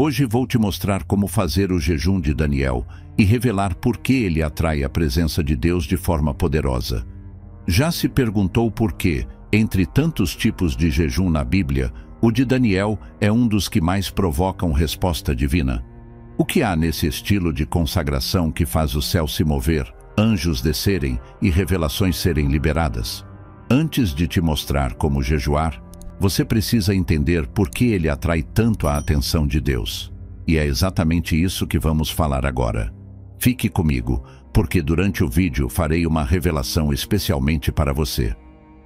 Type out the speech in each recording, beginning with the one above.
Hoje vou te mostrar como fazer o jejum de Daniel e revelar por que ele atrai a presença de Deus de forma poderosa. Já se perguntou por que, entre tantos tipos de jejum na Bíblia, o de Daniel é um dos que mais provocam resposta divina? O que há nesse estilo de consagração que faz o céu se mover, anjos descerem e revelações serem liberadas? Antes de te mostrar como jejuar, você precisa entender por que ele atrai tanto a atenção de Deus. E é exatamente isso que vamos falar agora. Fique comigo, porque durante o vídeo farei uma revelação especialmente para você.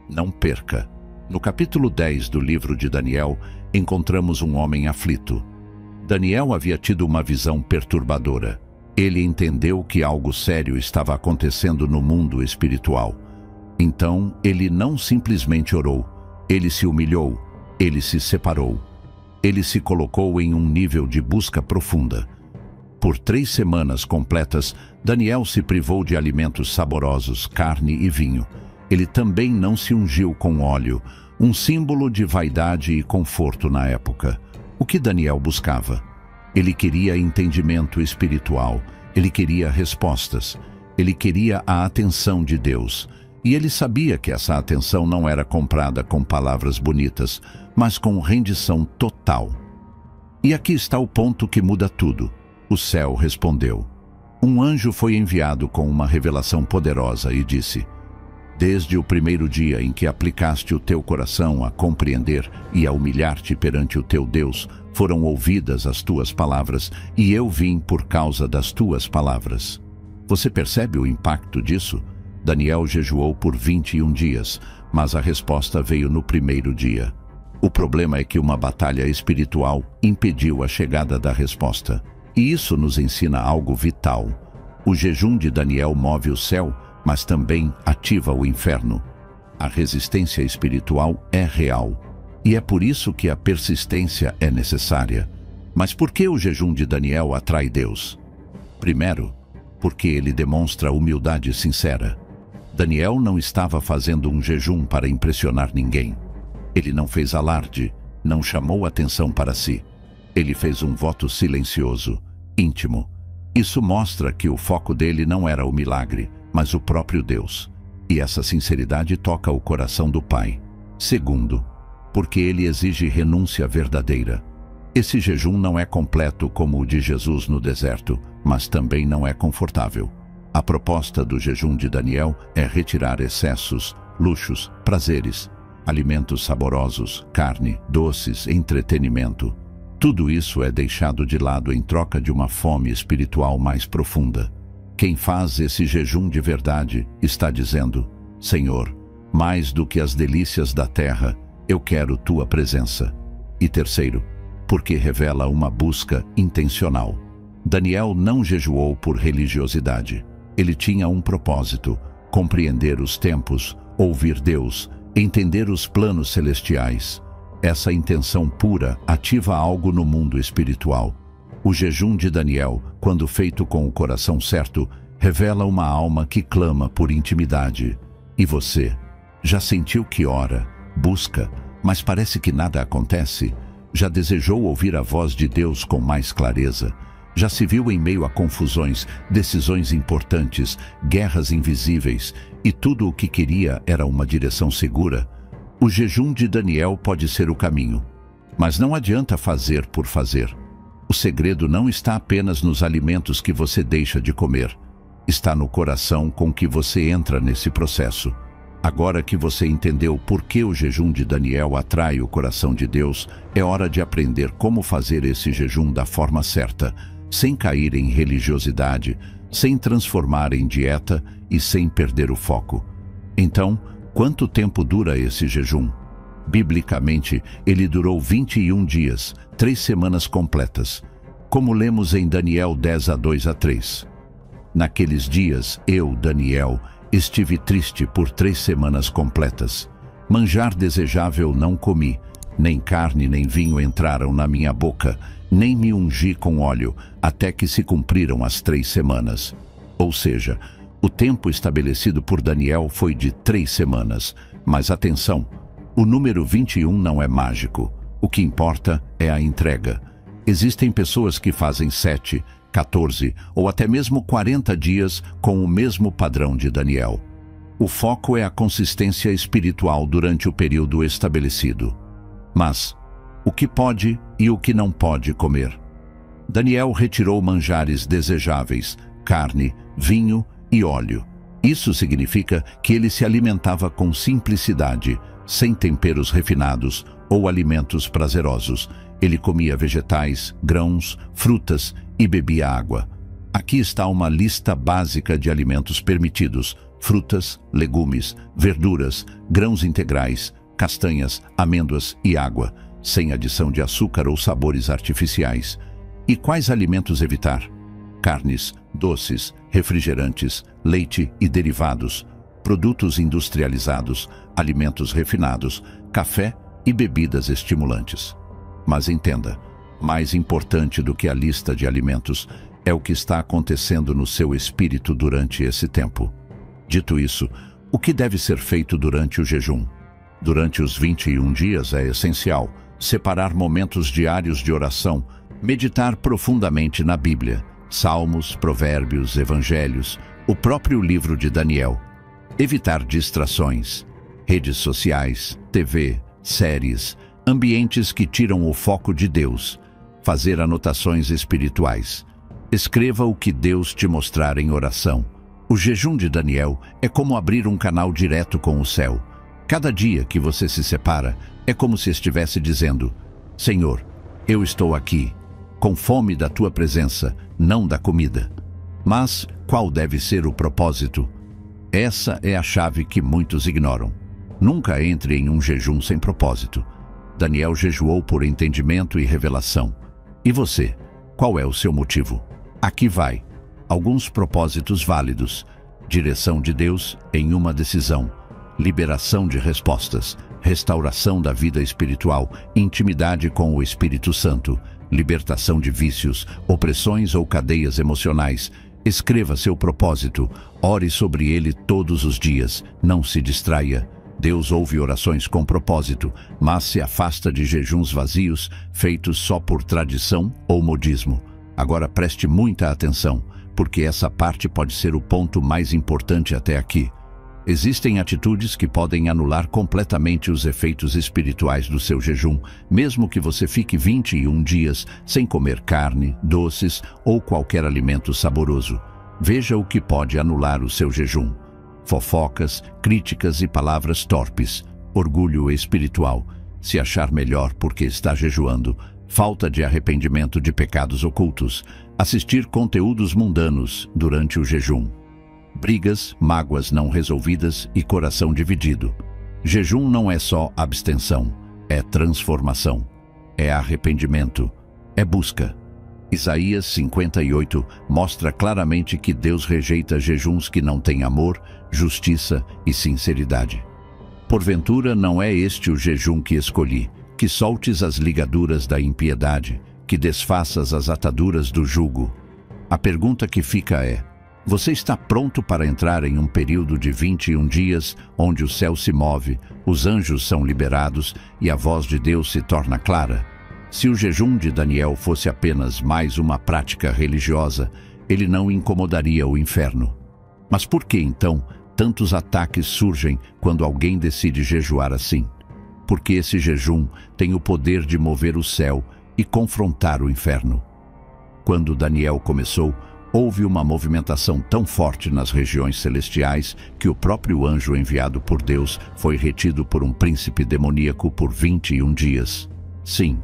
Não perca! No capítulo 10 do livro de Daniel, encontramos um homem aflito. Daniel havia tido uma visão perturbadora. Ele entendeu que algo sério estava acontecendo no mundo espiritual. Então, ele não simplesmente orou. Ele se humilhou, ele se separou. Ele se colocou em um nível de busca profunda. Por 3 semanas completas, Daniel se privou de alimentos saborosos, carne e vinho. Ele também não se ungiu com óleo, um símbolo de vaidade e conforto na época. O que Daniel buscava? Ele queria entendimento espiritual, ele queria respostas, ele queria a atenção de Deus. E ele sabia que essa atenção não era comprada com palavras bonitas, mas com rendição total. E aqui está o ponto que muda tudo. O céu respondeu. Um anjo foi enviado com uma revelação poderosa e disse: desde o primeiro dia em que aplicaste o teu coração a compreender e a humilhar-te perante o teu Deus, foram ouvidas as tuas palavras, e eu vim por causa das tuas palavras. Você percebe o impacto disso? Daniel jejuou por 21 dias, mas a resposta veio no primeiro dia. O problema é que uma batalha espiritual impediu a chegada da resposta. E isso nos ensina algo vital. O jejum de Daniel move o céu, mas também ativa o inferno. A resistência espiritual é real. E é por isso que a persistência é necessária. Mas por que o jejum de Daniel atrai Deus? Primeiro, porque ele demonstra humildade sincera. Daniel não estava fazendo um jejum para impressionar ninguém. Ele não fez alarde, não chamou atenção para si. Ele fez um voto silencioso, íntimo. Isso mostra que o foco dele não era o milagre, mas o próprio Deus. E essa sinceridade toca o coração do Pai. Segundo, porque ele exige renúncia verdadeira. Esse jejum não é completo como o de Jesus no deserto, mas também não é confortável. A proposta do jejum de Daniel é retirar excessos, luxos, prazeres, alimentos saborosos, carne, doces, entretenimento. Tudo isso é deixado de lado em troca de uma fome espiritual mais profunda. Quem faz esse jejum de verdade está dizendo: Senhor, mais do que as delícias da terra, eu quero tua presença. E terceiro, porque revela uma busca intencional. Daniel não jejuou por religiosidade. Ele tinha um propósito: compreender os tempos, ouvir Deus, entender os planos celestiais. Essa intenção pura ativa algo no mundo espiritual. O jejum de Daniel, quando feito com o coração certo, revela uma alma que clama por intimidade. E você? Já sentiu que ora, busca, mas parece que nada acontece? Já desejou ouvir a voz de Deus com mais clareza? Já se viu em meio a confusões, decisões importantes, guerras invisíveis, e tudo o que queria era uma direção segura? O jejum de Daniel pode ser o caminho. Mas não adianta fazer por fazer. O segredo não está apenas nos alimentos que você deixa de comer. Está no coração com que você entra nesse processo. Agora que você entendeu por que o jejum de Daniel atrai o coração de Deus, é hora de aprender como fazer esse jejum da forma certa, sem cair em religiosidade, sem transformar em dieta e sem perder o foco. Então, quanto tempo dura esse jejum? Biblicamente, ele durou 21 dias, 3 semanas completas, como lemos em Daniel 10, 2-3. Naqueles dias, eu, Daniel, estive triste por 3 semanas completas. Manjar desejável não comi, nem carne nem vinho entraram na minha boca, nem me ungi com óleo, até que se cumpriram as 3 semanas. Ou seja, o tempo estabelecido por Daniel foi de 3 semanas. Mas atenção, o número 21 não é mágico. O que importa é a entrega. Existem pessoas que fazem 7, 14 ou até mesmo 40 dias com o mesmo padrão de Daniel. O foco é a consistência espiritual durante o período estabelecido. Mas, o que pode e o que não pode comer? Daniel retirou manjares desejáveis, carne, vinho e óleo. Isso significa que ele se alimentava com simplicidade, sem temperos refinados ou alimentos prazerosos. Ele comia vegetais, grãos, frutas e bebia água. Aqui está uma lista básica de alimentos permitidos: frutas, legumes, verduras, grãos integrais, castanhas, amêndoas e água, sem adição de açúcar ou sabores artificiais. E quais alimentos evitar? Carnes, doces, refrigerantes, leite e derivados, produtos industrializados, alimentos refinados, café e bebidas estimulantes. Mas entenda, mais importante do que a lista de alimentos é o que está acontecendo no seu espírito durante esse tempo. Dito isso, o que deve ser feito durante o jejum? Durante os 21 dias é essencial separar momentos diários de oração, meditar profundamente na Bíblia, Salmos, Provérbios, Evangelhos, o próprio livro de Daniel. Evitar distrações, redes sociais, TV, séries, ambientes que tiram o foco de Deus. Fazer anotações espirituais. Escreva o que Deus te mostrar em oração. O jejum de Daniel é como abrir um canal direto com o céu. Cada dia que você se separa, é como se estivesse dizendo: Senhor, eu estou aqui, com fome da tua presença, não da comida. Mas qual deve ser o propósito? Essa é a chave que muitos ignoram. Nunca entre em um jejum sem propósito. Daniel jejuou por entendimento e revelação. E você? Qual é o seu motivo? Aqui vai alguns propósitos válidos: direção de Deus em uma decisão, liberação de respostas, restauração da vida espiritual, intimidade com o Espírito Santo, libertação de vícios, opressões ou cadeias emocionais. Escreva seu propósito, ore sobre ele todos os dias, não se distraia. Deus ouve orações com propósito, mas se afasta de jejuns vazios, feitos só por tradição ou modismo. Agora preste muita atenção, porque essa parte pode ser o ponto mais importante até aqui. Existem atitudes que podem anular completamente os efeitos espirituais do seu jejum, mesmo que você fique 21 dias sem comer carne, doces ou qualquer alimento saboroso. Veja o que pode anular o seu jejum: fofocas, críticas e palavras torpes, orgulho espiritual, se achar melhor porque está jejuando, falta de arrependimento de pecados ocultos, assistir conteúdos mundanos durante o jejum, brigas, mágoas não resolvidas e coração dividido. Jejum não é só abstenção, é transformação, é arrependimento, é busca. Isaías 58 mostra claramente que Deus rejeita jejuns que não têm amor, justiça e sinceridade. Porventura não é este o jejum que escolhi: que soltes as ligaduras da impiedade, que desfaças as ataduras do jugo. A pergunta que fica é: você está pronto para entrar em um período de 21 dias onde o céu se move, os anjos são liberados e a voz de Deus se torna clara? Se o jejum de Daniel fosse apenas mais uma prática religiosa, ele não incomodaria o inferno. Mas por que, então, tantos ataques surgem quando alguém decide jejuar assim? Porque esse jejum tem o poder de mover o céu e confrontar o inferno. Quando Daniel começou, houve uma movimentação tão forte nas regiões celestiais que o próprio anjo enviado por Deus foi retido por um príncipe demoníaco por 21 dias. Sim,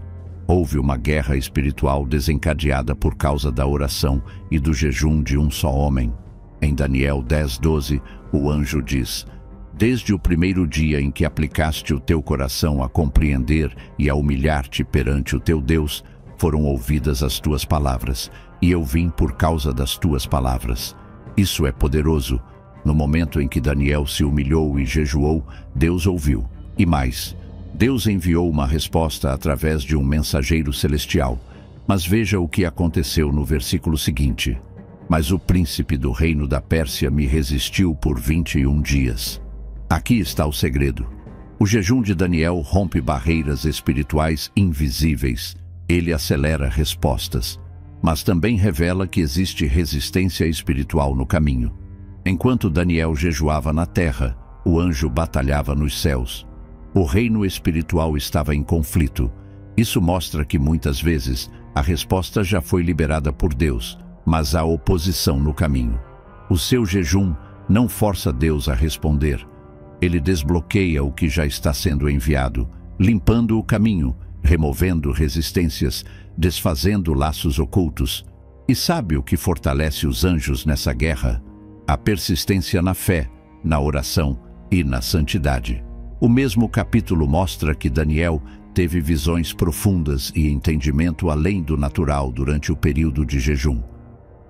houve uma guerra espiritual desencadeada por causa da oração e do jejum de um só homem. Em Daniel 10:12, o anjo diz: Desde o primeiro dia em que aplicaste o teu coração a compreender e a humilhar-te perante o teu Deus, foram ouvidas as tuas palavras, e eu vim por causa das tuas palavras. Isso é poderoso. No momento em que Daniel se humilhou e jejuou, Deus ouviu. E mais, Deus enviou uma resposta através de um mensageiro celestial. Mas veja o que aconteceu no versículo seguinte: Mas o príncipe do reino da Pérsia me resistiu por 21 dias. Aqui está o segredo. O jejum de Daniel rompe barreiras espirituais invisíveis. Ele acelera respostas, mas também revela que existe resistência espiritual no caminho. Enquanto Daniel jejuava na terra, o anjo batalhava nos céus. O reino espiritual estava em conflito. Isso mostra que muitas vezes a resposta já foi liberada por Deus, mas há oposição no caminho. O seu jejum não força Deus a responder. Ele desbloqueia o que já está sendo enviado, limpando o caminho, removendo resistências, desfazendo laços ocultos. E sabe o que fortalece os anjos nessa guerra? A persistência na fé, na oração e na santidade. O mesmo capítulo mostra que Daniel teve visões profundas e entendimento além do natural durante o período de jejum.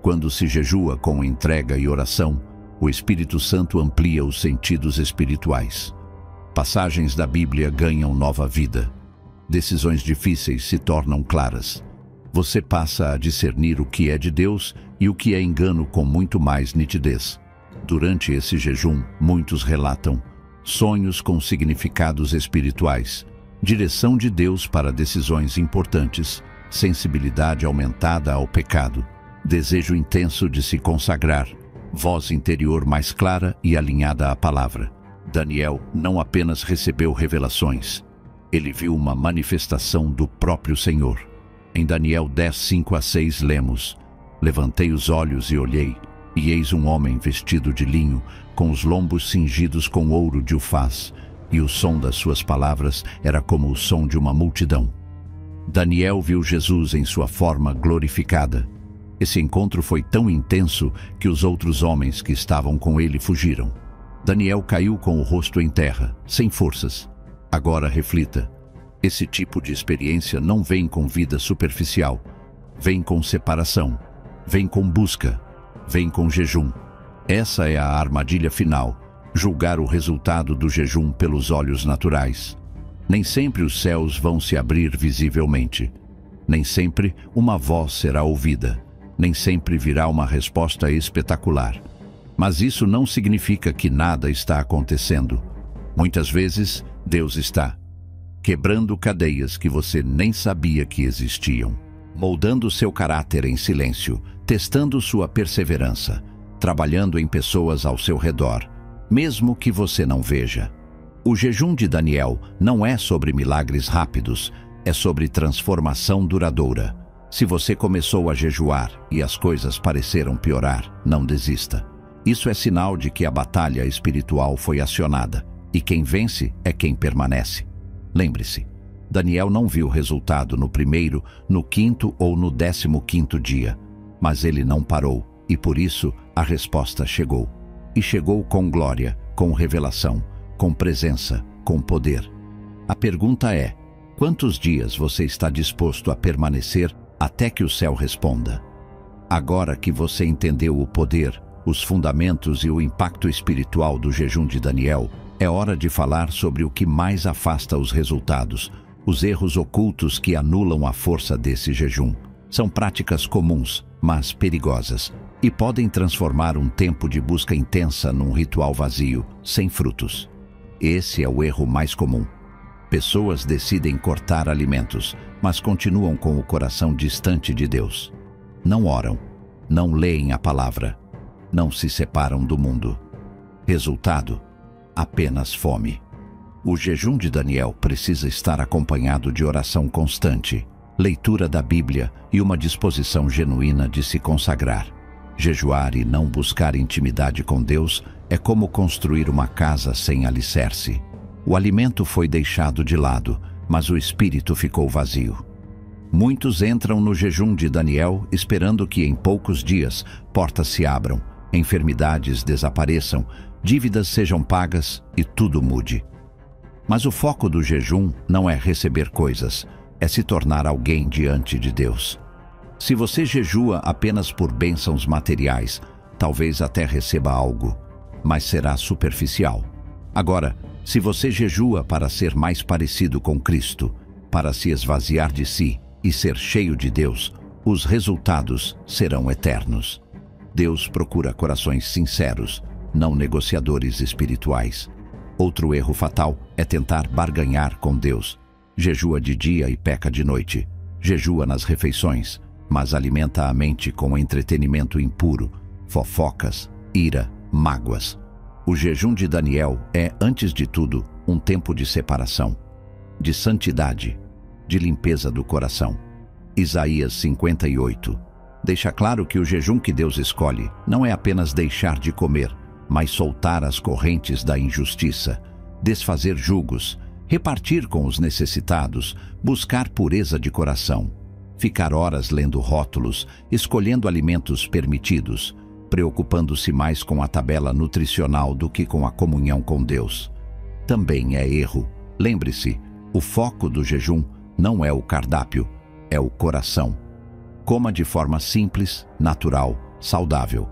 Quando se jejua com entrega e oração, o Espírito Santo amplia os sentidos espirituais. Passagens da Bíblia ganham nova vida. Decisões difíceis se tornam claras. Você passa a discernir o que é de Deus e o que é engano com muito mais nitidez. Durante esse jejum, muitos relatam sonhos com significados espirituais, direção de Deus para decisões importantes, sensibilidade aumentada ao pecado, desejo intenso de se consagrar, voz interior mais clara e alinhada à palavra. Daniel não apenas recebeu revelações, ele viu uma manifestação do próprio Senhor. Em Daniel 10, 5-6 lemos: Levantei os olhos e olhei, e eis um homem vestido de linho, com os lombos cingidos com ouro de Ufaz, e o som das suas palavras era como o som de uma multidão. Daniel viu Jesus em sua forma glorificada. Esse encontro foi tão intenso que os outros homens que estavam com ele fugiram. Daniel caiu com o rosto em terra, sem forças. Agora reflita: esse tipo de experiência não vem com vida superficial. Vem com separação, vem com busca, vem com jejum. Essa é a armadilha final: julgar o resultado do jejum pelos olhos naturais. Nem sempre os céus vão se abrir visivelmente. Nem sempre uma voz será ouvida. Nem sempre virá uma resposta espetacular. Mas isso não significa que nada está acontecendo. Muitas vezes, Deus está quebrando cadeias que você nem sabia que existiam, moldando seu caráter em silêncio, testando sua perseverança, trabalhando em pessoas ao seu redor, mesmo que você não veja. O jejum de Daniel não é sobre milagres rápidos, é sobre transformação duradoura. Se você começou a jejuar e as coisas pareceram piorar, não desista. Isso é sinal de que a batalha espiritual foi acionada, e quem vence é quem permanece. Lembre-se, Daniel não viu resultado no primeiro, no quinto ou no 15º dia, mas ele não parou, e por isso a resposta chegou. E chegou com glória, com revelação, com presença, com poder. A pergunta é: quantos dias você está disposto a permanecer até que o céu responda? Agora que você entendeu o poder, os fundamentos e o impacto espiritual do jejum de Daniel, é hora de falar sobre o que mais afasta os resultados, os erros ocultos que anulam a força desse jejum. São práticas comuns, mas perigosas, e podem transformar um tempo de busca intensa num ritual vazio, sem frutos. Esse é o erro mais comum. Pessoas decidem cortar alimentos, mas continuam com o coração distante de Deus. Não oram, não leem a palavra, não se separam do mundo. Resultado: apenas fome. O jejum de Daniel precisa estar acompanhado de oração constante, leitura da Bíblia e uma disposição genuína de se consagrar. Jejuar e não buscar intimidade com Deus é como construir uma casa sem alicerce. O alimento foi deixado de lado, mas o espírito ficou vazio. Muitos entram no jejum de Daniel esperando que em poucos dias portas se abram, enfermidades desapareçam, dívidas sejam pagas e tudo mude. Mas o foco do jejum não é receber coisas, é se tornar alguém diante de Deus. Se você jejua apenas por bênçãos materiais, talvez até receba algo, mas será superficial. Agora, se você jejua para ser mais parecido com Cristo, para se esvaziar de si e ser cheio de Deus, os resultados serão eternos. Deus procura corações sinceros, não negociadores espirituais. Outro erro fatal é tentar barganhar com Deus. Jejua de dia e peca de noite. Jejua nas refeições, mas alimenta a mente com entretenimento impuro, fofocas, ira, mágoas. O jejum de Daniel é, antes de tudo, um tempo de separação, de santidade, de limpeza do coração. Isaías 58 deixa claro que o jejum que Deus escolhe não é apenas deixar de comer, mas soltar as correntes da injustiça, desfazer julgos, repartir com os necessitados, buscar pureza de coração, ficar horas lendo rótulos, escolhendo alimentos permitidos, preocupando-se mais com a tabela nutricional do que com a comunhão com Deus. Também é erro. Lembre-se, o foco do jejum não é o cardápio, é o coração. Coma de forma simples, natural, saudável.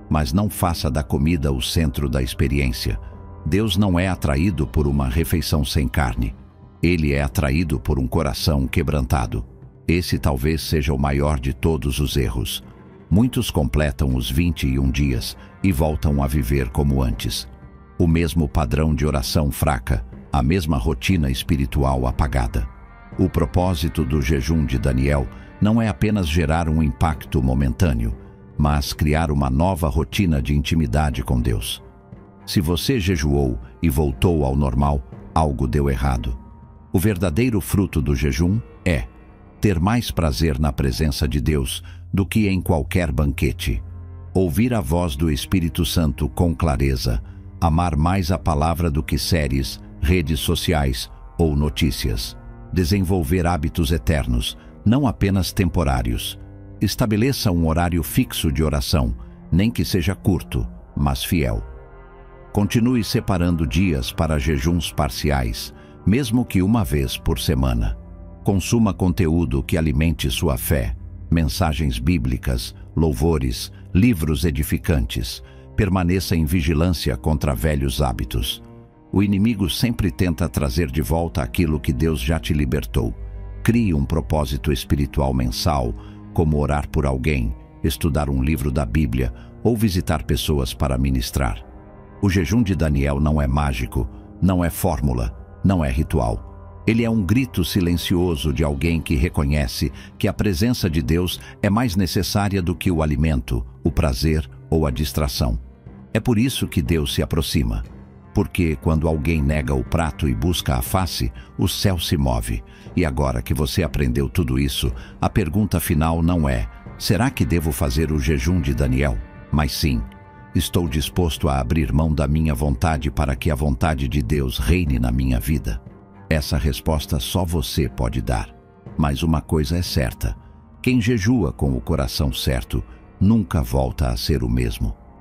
Mas não faça da comida o centro da experiência. Deus não é atraído por uma refeição sem carne. Ele é atraído por um coração quebrantado. Esse talvez seja o maior de todos os erros. Muitos completam os 21 dias e voltam a viver como antes. O mesmo padrão de oração fraca, a mesma rotina espiritual apagada. O propósito do jejum de Daniel não é apenas gerar um impacto momentâneo, mas criar uma nova rotina de intimidade com Deus. Se você jejuou e voltou ao normal, algo deu errado. O verdadeiro fruto do jejum é ter mais prazer na presença de Deus do que em qualquer banquete, ouvir a voz do Espírito Santo com clareza, amar mais a palavra do que séries, redes sociais ou notícias, desenvolver hábitos eternos, não apenas temporários. Estabeleça um horário fixo de oração, nem que seja curto, mas fiel. Continue separando dias para jejuns parciais, mesmo que uma vez por semana. Consuma conteúdo que alimente sua fé, mensagens bíblicas, louvores, livros edificantes. Permaneça em vigilância contra velhos hábitos. O inimigo sempre tenta trazer de volta aquilo que Deus já te libertou. Crie um propósito espiritual mensal, como orar por alguém, estudar um livro da Bíblia ou visitar pessoas para ministrar. O jejum de Daniel não é mágico, não é fórmula, não é ritual. Ele é um grito silencioso de alguém que reconhece que a presença de Deus é mais necessária do que o alimento, o prazer ou a distração. É por isso que Deus se aproxima. Porque quando alguém nega o prato e busca a face, o céu se move. E agora que você aprendeu tudo isso, a pergunta final não é: será que devo fazer o jejum de Daniel? Mas sim, estou disposto a abrir mão da minha vontade para que a vontade de Deus reine na minha vida? Essa resposta só você pode dar. Mas uma coisa é certa: quem jejua com o coração certo nunca volta a ser o mesmo.